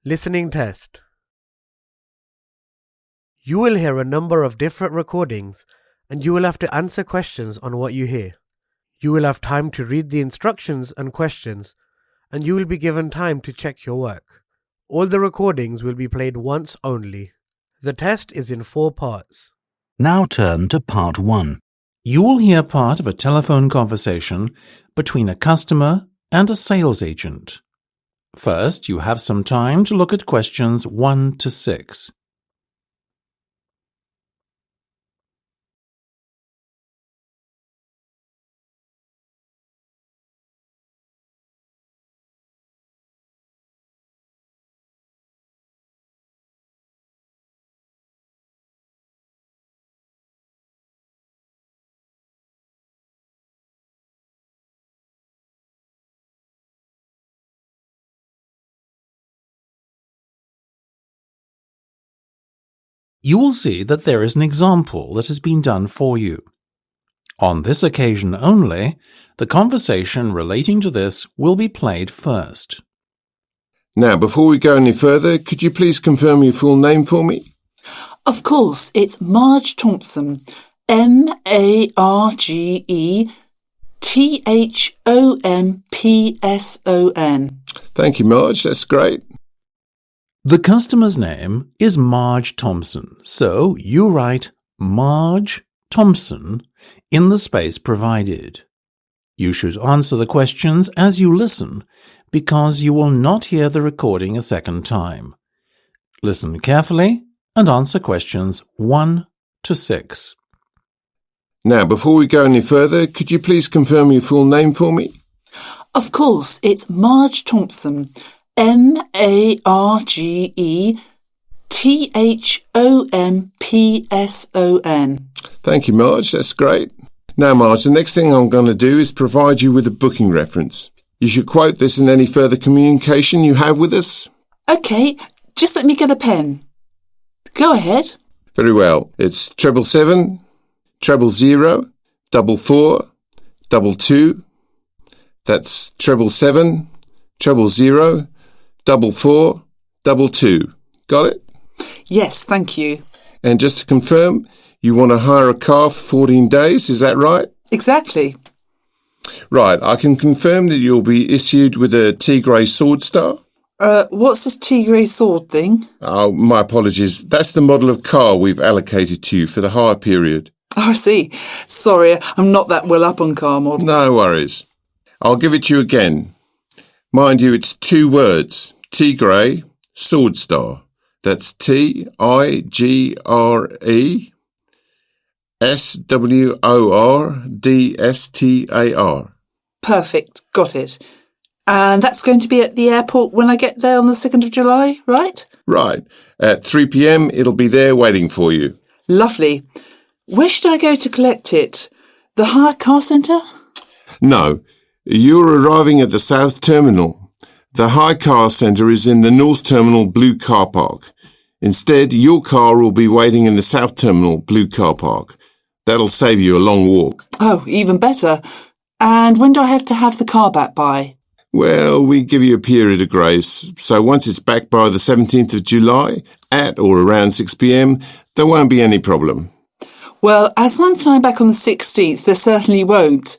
Listening test. You will hear a number of different recordings and you will have to answer questions on what you hear. You will have time to read the instructions and questions and you will be given time to check your work. All the recordings will be played once only. The test is in 4 parts. Now turn to part 1. You will hear part of a telephone conversation between a customer and a sales agent. First, you have some time to look at questions 1 to 6. You will see that there is an example that has been done for you. On this occasion only, the conversation relating to this will be played first. Now, before we go any further, could you please confirm your full name for me? Of course, it's Marge Thompson. MARGETHOMPSON. Thank you, Marge. That's great. The customer's name is Marge Thompson, so you write Marge Thompson in the space provided. You should answer the questions as you listen, because you will not hear the recording a second time. Listen carefully and answer questions 1 to 6. Now, before we go any further, could you please confirm your full name for me? Of course, it's Marge Thompson. MARGETHOMPSON. Thank you, Marge. That's great. Now, Marge, the next thing I'm going to do is provide you with a booking reference. You should quote this in any further communication you have with us. OK, just let me get a pen. Go ahead. Very well. It's 777 000 44 22. That's 777 000 44 22. Got it? Yes, thank you. And just to confirm, you want to hire a car for 14 days, is that right? Exactly. Right, I can confirm that you'll be issued with a Tigray Sword Star. What's this Tigray sword thing? Oh, my apologies. That's the model of car we've allocated to you for the hire period. Oh, I see. Sorry, I'm not that well up on car models. No worries. I'll give it to you again. Mind you, it's 2 words. Tigray Sword Star. That's TIGRESWORDSTAR. Perfect, got it. And that's going to be at the airport when I get there on the 2nd of July, right? Right. At 3 p.m, it'll be there waiting for you. Lovely. Where should I go to collect it? The hire car centre? No, you're arriving at the South Terminal. The hire car centre is in the North Terminal Blue Car Park. Instead, your car will be waiting in the South Terminal Blue Car Park. That'll save you a long walk. Oh, even better. And when do I have to have the car back by? Well, we give you a period of grace. So once it's back by the 17th of July, at or around 6 p.m, there won't be any problem. Well, as I'm flying back on the 16th, there certainly won't.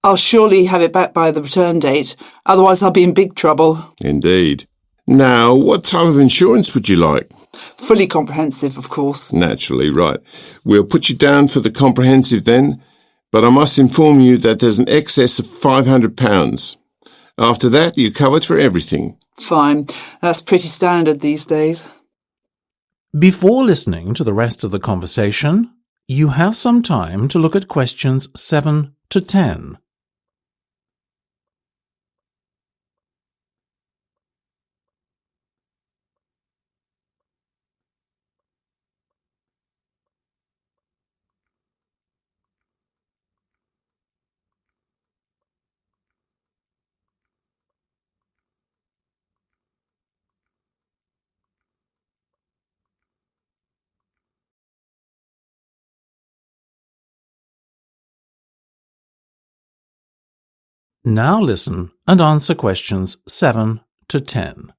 I'll surely have it back by the return date. Otherwise, I'll be in big trouble. Indeed. Now, what type of insurance would you like? Fully comprehensive, of course. Naturally, right. We'll put you down for the comprehensive then, but I must inform you that there's an excess of £500. After that, you're covered for everything. Fine. That's pretty standard these days. Before listening to the rest of the conversation, you have some time to look at questions 7 to 10. Now listen and answer questions 7 to 10.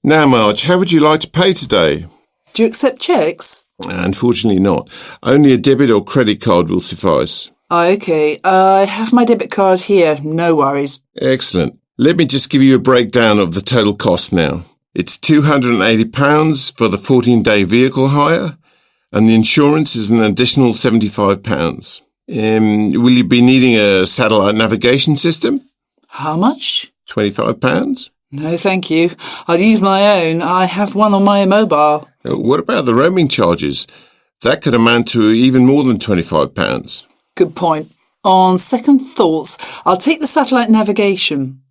Now, Marge, how would you like to pay today? Do you accept cheques? Unfortunately not. Only a debit or credit card will suffice. OK. I have my debit card here. No worries. Excellent. Let me just give you a breakdown of the total cost now. It's £280 for the 14-day vehicle hire, and the insurance is an additional £75. Will you be needing a satellite navigation system? How much? £25. No, thank you. I'd use my own. I have one on my mobile. What about the roaming charges? That could amount to even more than £25. Good point. On second thoughts, I'll take the satellite navigation.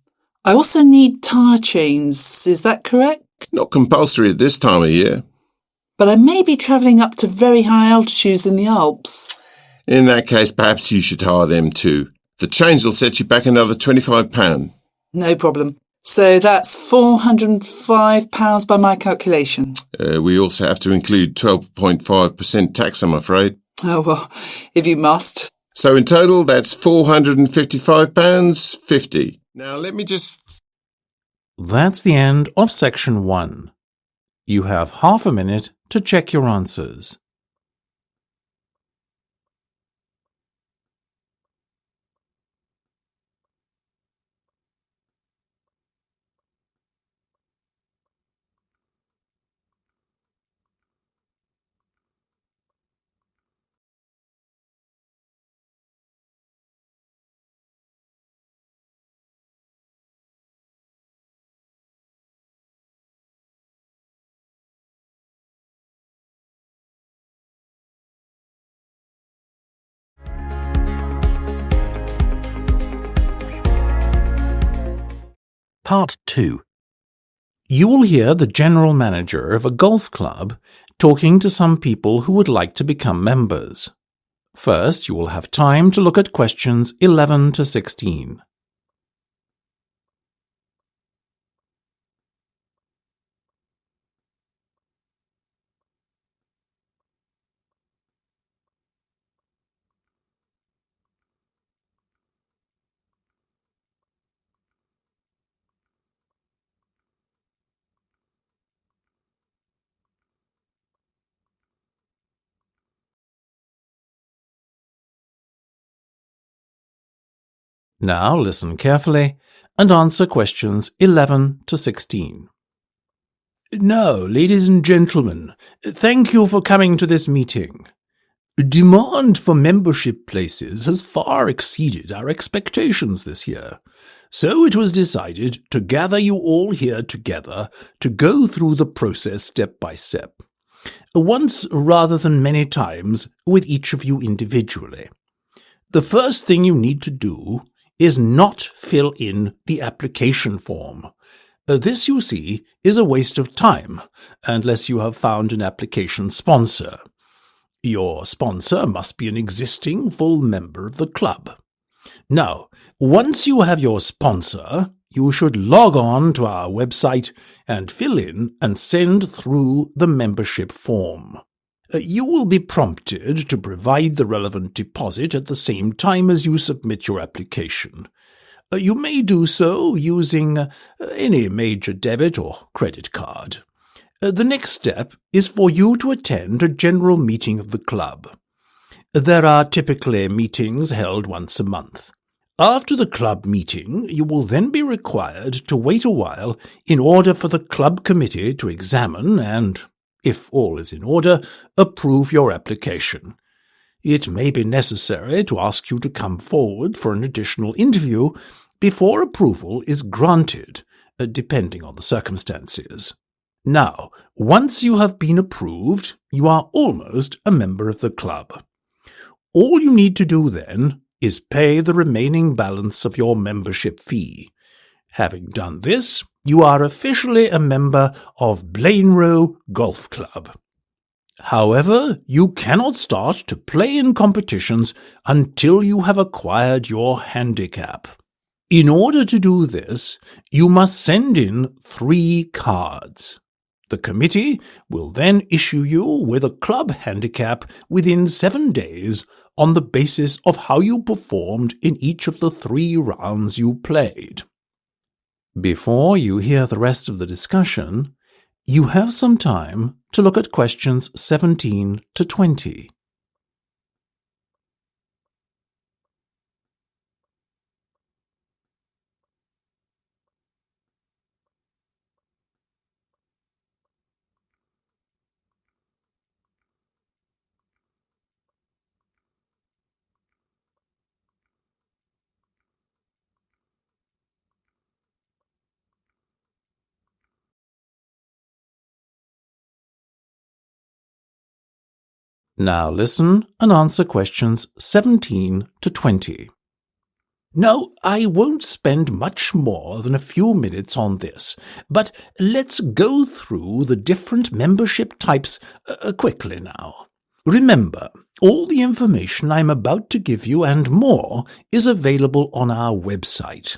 I also need tyre chains. Is that correct? Not compulsory at this time of year. But I may be travelling up to very high altitudes in the Alps. In that case, perhaps you should hire them too. The chains will set you back another £25. No problem. So that's £405 by my calculation. We also have to include 12.5% tax, I'm afraid. Oh, well, if you must. So in total, that's £455.50. Now let me just... That's the end of section 1. You have half a minute to check your answers. Part 2. You will hear the general manager of a golf club talking to some people who would like to become members. First, you will have time to look at questions 11 to 16. Now listen carefully and answer questions 11 to 16. Now, ladies and gentlemen, thank you for coming to this meeting. Demand for membership places has far exceeded our expectations this year, so it was decided to gather you all here together to go through the process step by step, once rather than many times with each of you individually. The first thing you need to do is not fill in the application form. This, you see, is a waste of time, unless you have found an application sponsor. Your sponsor must be an existing full member of the club. Now, once you have your sponsor, you should log on to our website and fill in and send through the membership form. You will be prompted to provide the relevant deposit at the same time as you submit your application. You may do so using any major debit or credit card. The next step is for you to attend a general meeting of the club. There are typically meetings held once a month. After the club meeting, you will then be required to wait a while in order for the club committee to examine and, if all is in order, approve your application. It may be necessary to ask you to come forward for an additional interview before approval is granted, depending on the circumstances. Now, once you have been approved, you are almost a member of the club. All you need to do then is pay the remaining balance of your membership fee. Having done this, you are officially a member of Blainrow Golf Club. However, you cannot start to play in competitions until you have acquired your handicap. In order to do this, you must send in 3 cards. The committee will then issue you with a club handicap within 7 days on the basis of how you performed in each of the 3 rounds you played. Before you hear the rest of the discussion, You have some time to look at questions 17 to 20. Now listen and answer questions 17 to 20. Now, I won't spend much more than a few minutes on this, but let's go through the different membership types quickly now. Remember, all the information I'm about to give you and more is available on our website.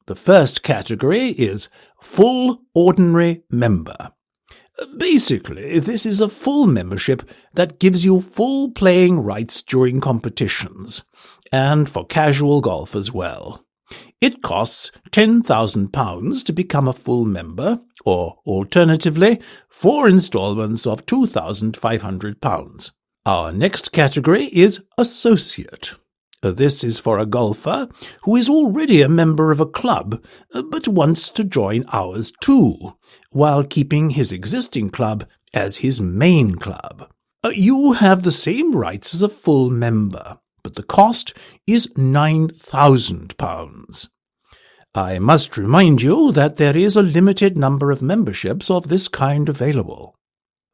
The first category is Full Ordinary Member. Basically, this is a full membership that gives you full playing rights during competitions, and for casual golf as well. It costs £10,000 to become a full member, or alternatively, 4 instalments of £2,500. Our next category is Associate. This is for a golfer who is already a member of a club but wants to join ours too, while keeping his existing club as his main club. You have the same rights as a full member, but the cost is £9,000. I must remind you that there is a limited number of memberships of this kind available.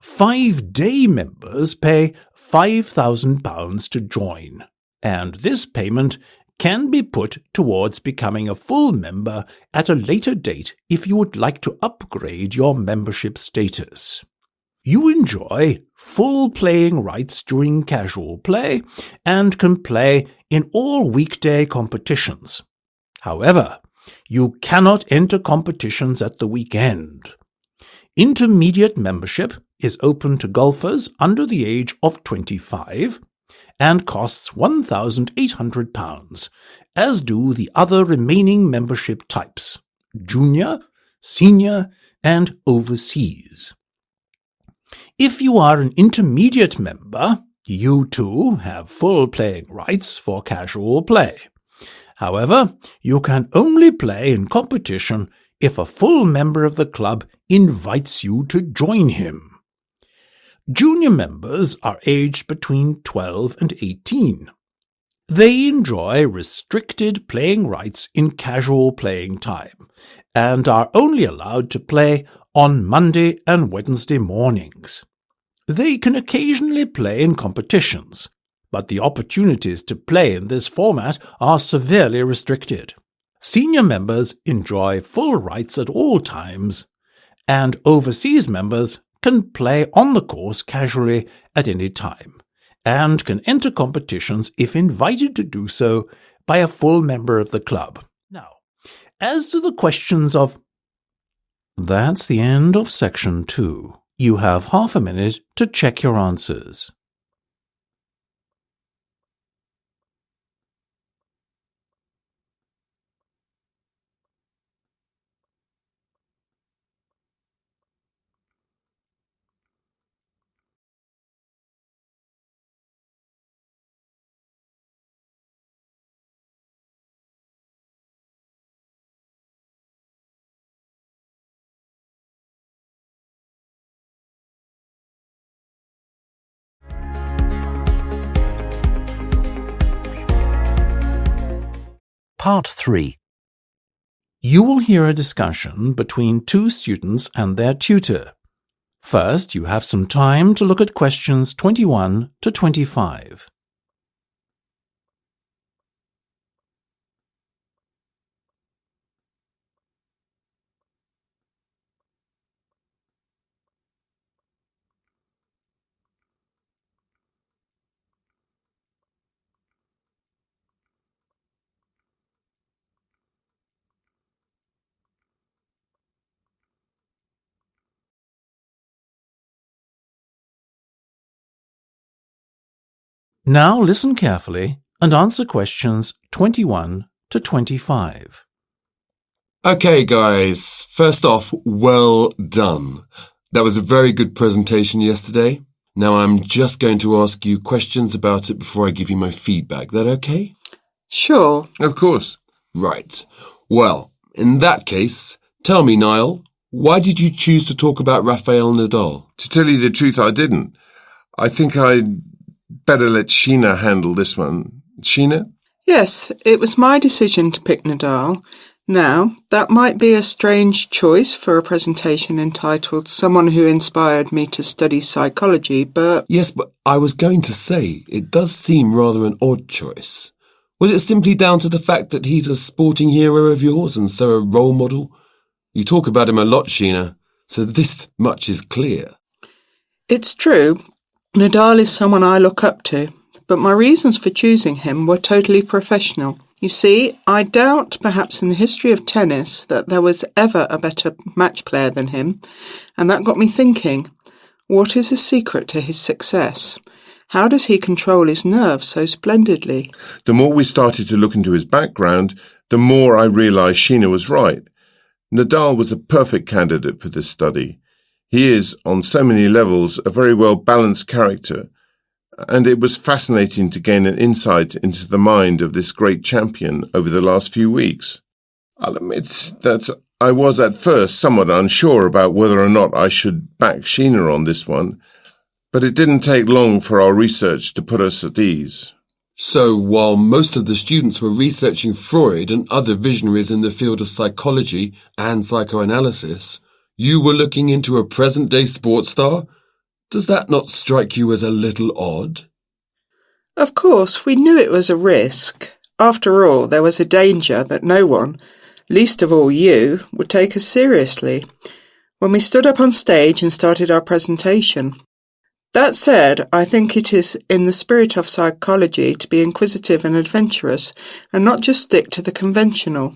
5-day members pay £5,000 to join, and this payment can be put towards becoming a full member at a later date if you would like to upgrade your membership status. You enjoy full playing rights during casual play and can play in all weekday competitions. However, you cannot enter competitions at the weekend. Intermediate membership is open to golfers under the age of 25 and costs £1,800, as do the other remaining membership types: junior, senior, and overseas. If you are an intermediate member, you too have full playing rights for casual play. However, you can only play in competition if a full member of the club invites you to join him. Junior members are aged between 12 and 18. They enjoy restricted playing rights in casual playing time and are only allowed to play on Monday and Wednesday mornings. They can occasionally play in competitions, but the opportunities to play in this format are severely restricted. Senior members enjoy full rights at all times, and overseas members can play on the course casually at any time, and can enter competitions if invited to do so by a full member of the club. Now, as to the questions of... That's the end of section 2. You have half a minute to check your answers. Part 3. You will hear a discussion between two students and their tutor. First, you have some time to look at questions 21 to 25. Now listen carefully and answer questions 21 to 25. Okay, guys, first off, well done. That was a very good presentation yesterday. Now I'm just going to ask you questions about it before I give you my feedback. That okay? Sure. Of course. Right. Well, in that case, tell me, Niall, why did you choose to talk about Rafael Nadal? To tell you the truth, I didn't. I think I'd better let Sheena handle this one. Sheena? Yes, it was my decision to pick Nadal. Now, that might be a strange choice for a presentation entitled Someone Who Inspired Me to Study Psychology, but... Yes, but I was going to say, it does seem rather an odd choice. Was it simply down to the fact that he's a sporting hero of yours and so a role model? You talk about him a lot, Sheena, so this much is clear. It's true. Nadal is someone I look up to, but my reasons for choosing him were totally professional. You see, I doubt perhaps in the history of tennis that there was ever a better match player than him, and that got me thinking, what is the secret to his success? How does he control his nerves so splendidly? The more we started to look into his background, the more I realised Sheena was right. Nadal was a perfect candidate for this study. He is, on so many levels, a very well-balanced character, and it was fascinating to gain an insight into the mind of this great champion over the last few weeks. I'll admit that I was at first somewhat unsure about whether or not I should back Sheena on this one, but it didn't take long for our research to put us at ease. So, while most of the students were researching Freud and other visionaries in the field of psychology and psychoanalysis, you were looking into a present-day sports star? Does that not strike you as a little odd? Of course, we knew it was a risk. After all, there was a danger that no one, least of all you, would take us seriously when we stood up on stage and started our presentation. That said, I think it is in the spirit of psychology to be inquisitive and adventurous and not just stick to the conventional.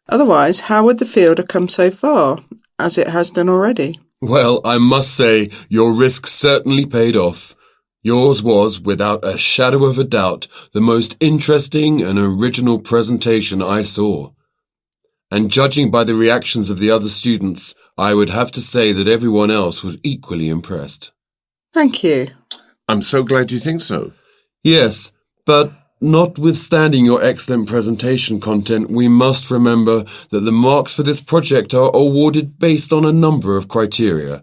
Otherwise, how would the field have come so far, as it has done already? Well, I must say, your risk certainly paid off. Yours was, without a shadow of a doubt, the most interesting and original presentation I saw. And judging by the reactions of the other students, I would have to say that everyone else was equally impressed. Thank you. I'm so glad you think so. Yes, but notwithstanding your excellent presentation content, we must remember that the marks for this project are awarded based on a number of criteria,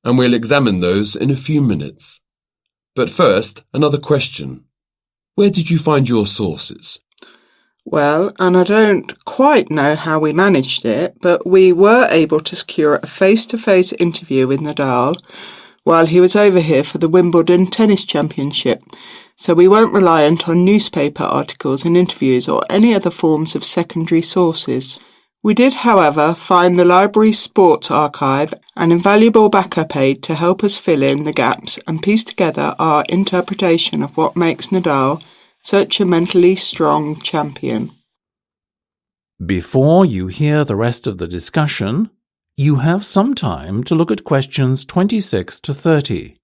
and we'll examine those in a few minutes. But first, another question. Where did you find your sources? Well, and I don't quite know how we managed it, but we were able to secure a face-to-face interview with Nadal while he was over here for the Wimbledon Tennis Championship, so we weren't reliant on newspaper articles and interviews or any other forms of secondary sources. We did, however, find the library's sports archive an invaluable backup aid to help us fill in the gaps and piece together our interpretation of what makes Nadal such a mentally strong champion. Before you hear the rest of the discussion, you have some time to look at questions 26 to 30.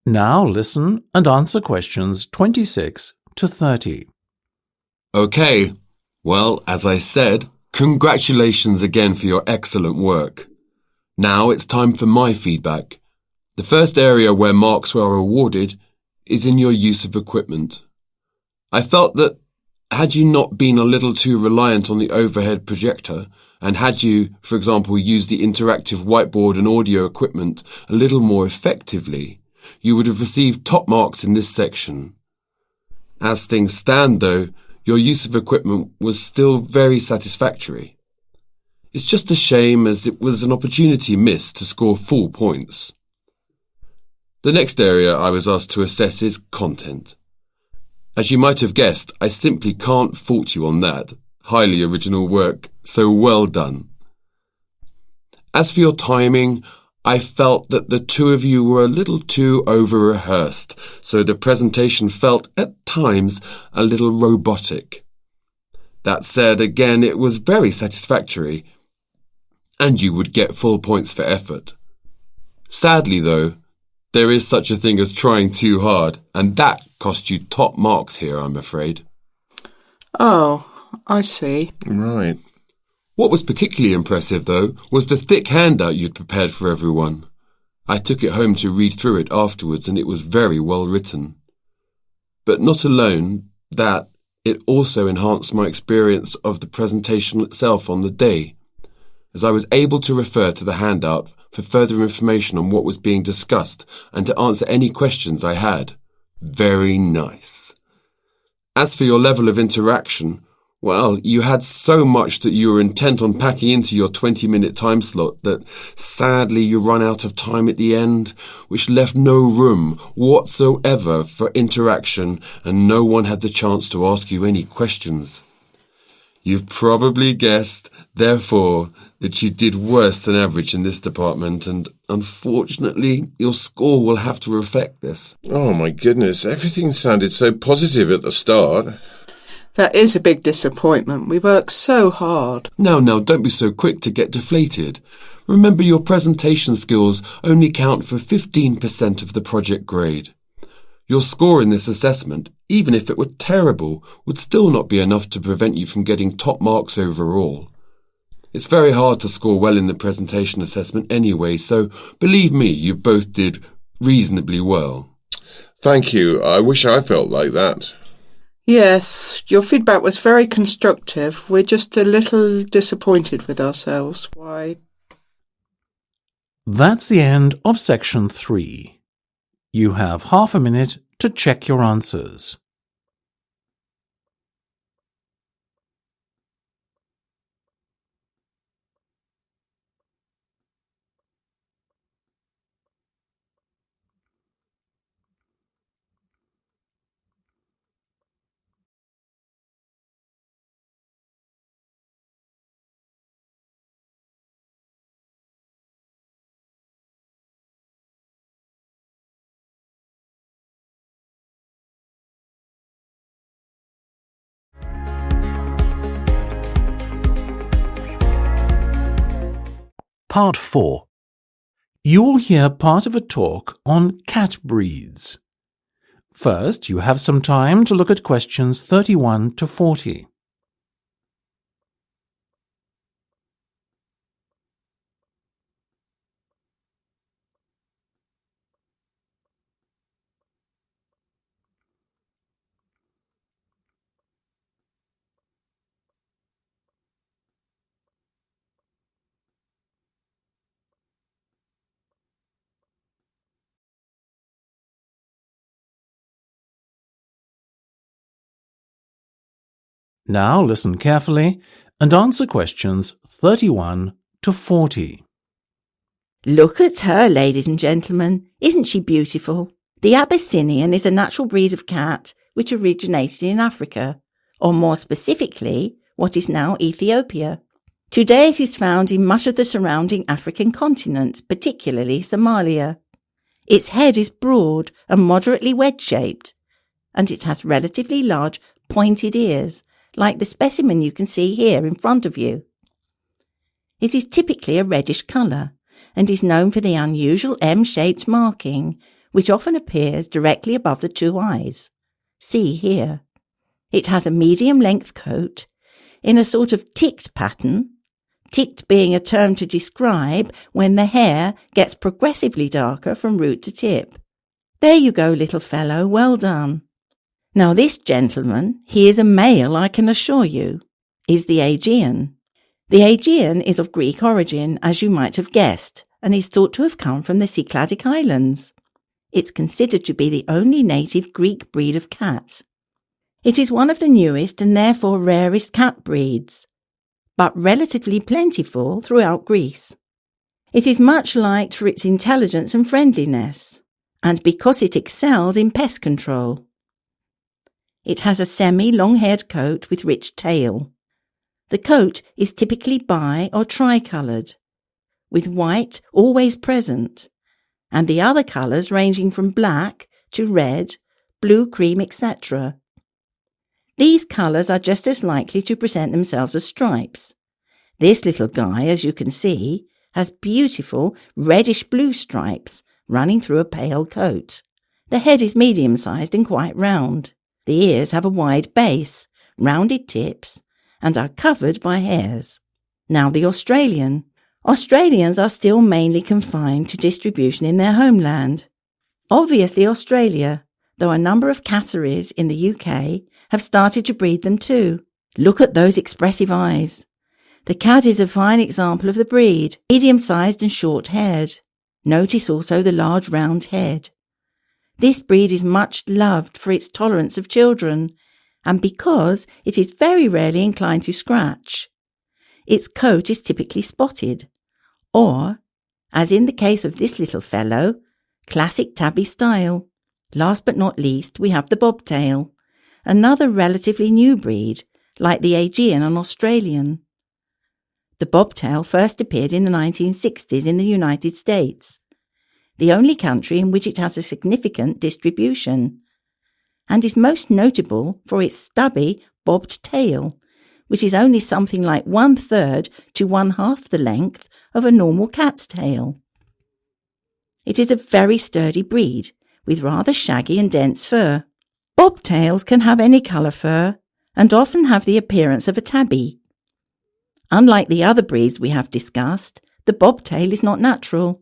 Now listen and answer questions 26 to 30. Okay, well, as I said, congratulations again for your excellent work. Now it's time for my feedback. The first area where marks were awarded is in your use of equipment. I felt that had you not been a little too reliant on the overhead projector, and had you, for example, used the interactive whiteboard and audio equipment a little more effectively, you would have received top marks in this section. As things stand, though, your use of equipment was still very satisfactory. It's just a shame as it was an opportunity missed to score full points. The next area I was asked to assess is content. As you might have guessed, I simply can't fault you on that. Highly original work, so well done. As for your timing, I felt that the two of you were a little too over-rehearsed, so the presentation felt, at times, a little robotic. That said, again, it was very satisfactory, and you would get full points for effort. Sadly, though, there is such a thing as trying too hard, and that cost you top marks here, I'm afraid. Oh, I see. Right. What was particularly impressive, though, was the thick handout you'd prepared for everyone. I took it home to read through it afterwards, and it was very well written. But not alone that, it also enhanced my experience of the presentation itself on the day, as I was able to refer to the handout for further information on what was being discussed and to answer any questions I had. Very nice. As for your level of interaction, well, you had so much that you were intent on packing into your 20-minute time slot that sadly you run out of time at the end, which left no room whatsoever for interaction, and no one had the chance to ask you any questions. You've probably guessed, therefore, that you did worse than average in this department, and unfortunately, your score will have to reflect this. Oh my goodness, everything sounded so positive at the start. That is a big disappointment. We worked so hard. Now, don't be so quick to get deflated. Remember, your presentation skills only count for 15% of the project grade. Your score in this assessment, even if it were terrible, would still not be enough to prevent you from getting top marks overall. It's very hard to score well in the presentation assessment anyway, so believe me, you both did reasonably well. Thank you. I wish I felt like that. Yes, your feedback was very constructive. We're just a little disappointed with ourselves. Why? That's the end of section 3. You have half a minute to check your answers. Part 4. You will hear part of a talk on cat breeds. First, you have some time to look at questions 31 to 40. Now listen carefully and answer questions 31 to 40. Look at her, ladies and gentlemen. Isn't she beautiful? The Abyssinian is a natural breed of cat which originated in Africa, or more specifically, what is now Ethiopia. Today it is found in much of the surrounding African continent, particularly Somalia. Its head is broad and moderately wedge-shaped, and it has relatively large pointed ears, like the specimen you can see here in front of you. It is typically a reddish colour and is known for the unusual M-shaped marking, which often appears directly above the two eyes. See here. It has a medium-length coat in a sort of ticked pattern, ticked being a term to describe when the hair gets progressively darker from root to tip. There you go, little fellow, well done. Now this gentleman, he is a male, I can assure you, is the Aegean. The Aegean is of Greek origin, as you might have guessed, and is thought to have come from the Cycladic Islands. It's considered to be the only native Greek breed of cat. It is one of the newest and therefore rarest cat breeds, but relatively plentiful throughout Greece. It is much liked for its intelligence and friendliness, and because it excels in pest control. It has a semi-long-haired coat with rich tail. The coat is typically bi- or tri-coloured, with white always present, and the other colours ranging from black to red, blue, cream, etc. These colours are just as likely to present themselves as stripes. This little guy, as you can see, has beautiful reddish-blue stripes running through a pale coat. The head is medium-sized and quite round. The ears have a wide base, rounded tips, and are covered by hairs. Now the Australian. Australians are still mainly confined to distribution in their homeland. Obviously Australia, though a number of catteries in the UK have started to breed them too. Look at those expressive eyes. The cat is a fine example of the breed, medium-sized and short-haired. Notice also the large round head. This breed is much loved for its tolerance of children, and because it is very rarely inclined to scratch. Its coat is typically spotted, or, as in the case of this little fellow, classic tabby style. Last but not least, we have the bobtail, another relatively new breed, like the Aegean and Australian. The bobtail first appeared in the 1960s in the United States, the only country in which it has a significant distribution, and is most notable for its stubby, bobbed tail, which is only something like 1/3 to 1/2 the length of a normal cat's tail. It is a very sturdy breed, with rather shaggy and dense fur. Bobtails can have any colour fur, and often have the appearance of a tabby. Unlike the other breeds we have discussed, the bobtail is not natural.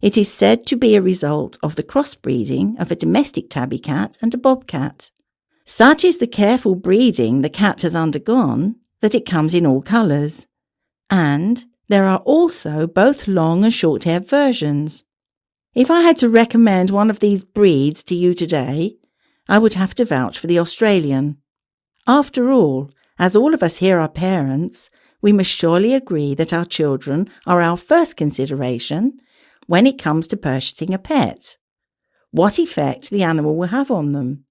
It is said to be a result of the crossbreeding of a domestic tabby cat and a bobcat. Such is the careful breeding the cat has undergone that it comes in all colours. And there are also both long and short-haired versions. If I had to recommend one of these breeds to you today, I would have to vouch for the Australian. After all, as all of us here are parents, we must surely agree that our children are our first consideration when it comes to purchasing a pet. What effect the animal will have on them,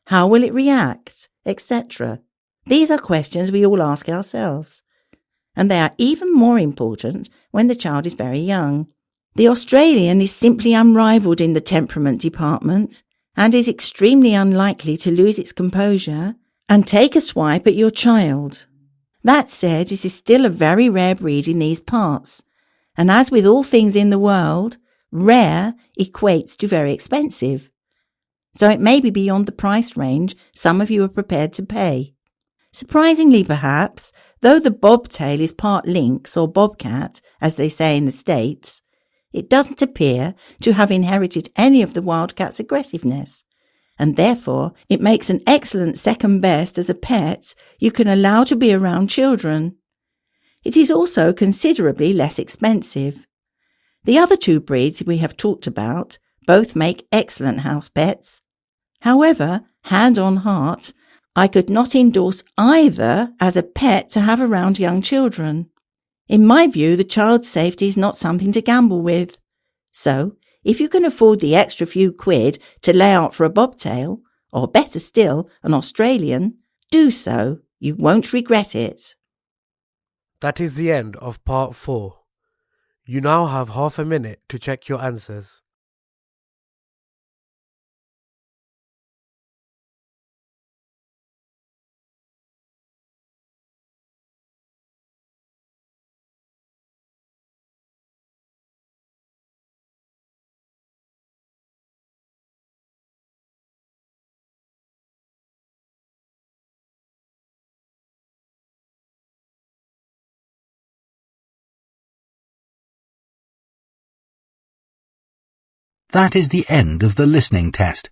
how will it react, etc. These are questions we all ask ourselves, and they are even more important when the child is very young. The Australian is simply unrivalled in the temperament department and is extremely unlikely to lose its composure and take a swipe at your child. That said, it is still a very rare breed in these parts, and as with all things in the world, rare equates to very expensive. So it may be beyond the price range some of you are prepared to pay. Surprisingly perhaps, though the bobtail is part lynx or bobcat, as they say in the States, it doesn't appear to have inherited any of the wildcat's aggressiveness, and therefore it makes an excellent second best as a pet you can allow to be around children. It is also considerably less expensive. The other two breeds we have talked about both make excellent house pets. However, hand on heart, I could not endorse either as a pet to have around young children. In my view, the child's safety is not something to gamble with. So, if you can afford the extra few quid to lay out for a bobtail, or better still, an Australian, do so. You won't regret it. That is the end of part 4. You now have half a minute to check your answers. That is the end of the listening test.